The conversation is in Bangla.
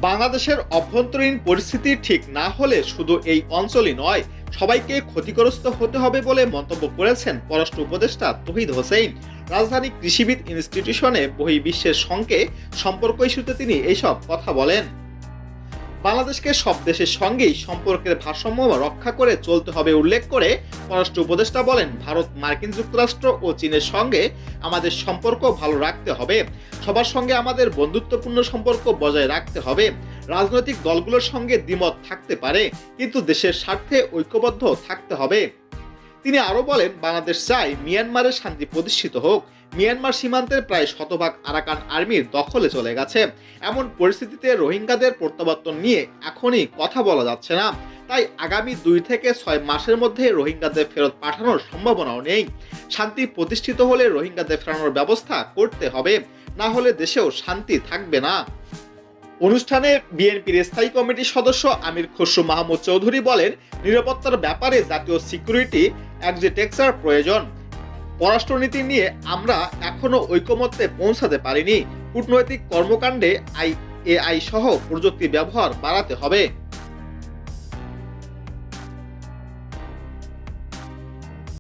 বাংলাদেশের অভ্যন্তরীণ পরিস্থিতি ঠিক না হলে শুধু এই অঞ্চলই নয়, সবাইকে ক্ষতিগ্রস্ত হতে হবে বলে মন্তব্য করেছেন পররাষ্ট্র উপদেষ্টা তৌহিদ হোসেন। রাজধানী কৃষিবিদ ইনস্টিটিউশনে বহির্বিশ্বের সঙ্গে সম্পর্ক ইস্যুতে তিনি এইসব কথা বলেন। বাংলাদেশকে সব দেশের সঙ্গেই সম্পর্কের ভারসাম্য রক্ষা করে চলতে হবে উল্লেখ করে পররাষ্ট্র উপদেষ্টা বলেন, ভারত, মার্কিন যুক্তরাষ্ট্র ও চীনের সঙ্গে আমাদের সম্পর্ক ভালো রাখতে হবে। সবার সঙ্গে আমাদের বন্ধুত্বপূর্ণ সম্পর্ক বজায় রাখতে হবে। রাজনৈতিক দলগুলোর সঙ্গে দ্বিমত থাকতে পারে, কিন্তু দেশের স্বার্থে ঐক্যবদ্ধ থাকতে হবে। তিনি আরও বলেন, বাংলাদেশ চায় মিয়ানমারের শান্তি প্রতিষ্ঠিত হোক। মিয়ানমার সীমান্তের প্রায় শতভাগ আরাকান আর্মির দখলে চলে গেছে। এমন পরিস্থিতিতে রোহিঙ্গাদের প্রত্যাবর্তন নিয়ে এখনই কথা বলা যাচ্ছে না। তাই আগামী 2 থেকে 6 মাসের মধ্যে রোহিঙ্গাদের ফেরত পাঠানোর সম্ভাবনাও নেই। শান্তি প্রতিষ্ঠিত হলে রোহিঙ্গাদের ফেরানোর ব্যবস্থা করতে হবে, না হলে দেশেও শান্তি থাকবে না। অনুষ্ঠানে বিএনপির স্থায়ী কমিটির সদস্য আমির খসরু মাহমুদ চৌধুরী বলেন, নিরাপত্তার ব্যাপারে জাতীয় সিকিউরিটি আর্কিটেকচার প্রয়োজন। পররাষ্ট্রনীতি নিয়ে আমরা এখনো ঐকমত্যে পৌঁছাতে পারিনি। কূটনৈতিক কর্মকাণ্ডে আইএআই সহ প্রযুক্তি ব্যবহার বাড়াতে হবে।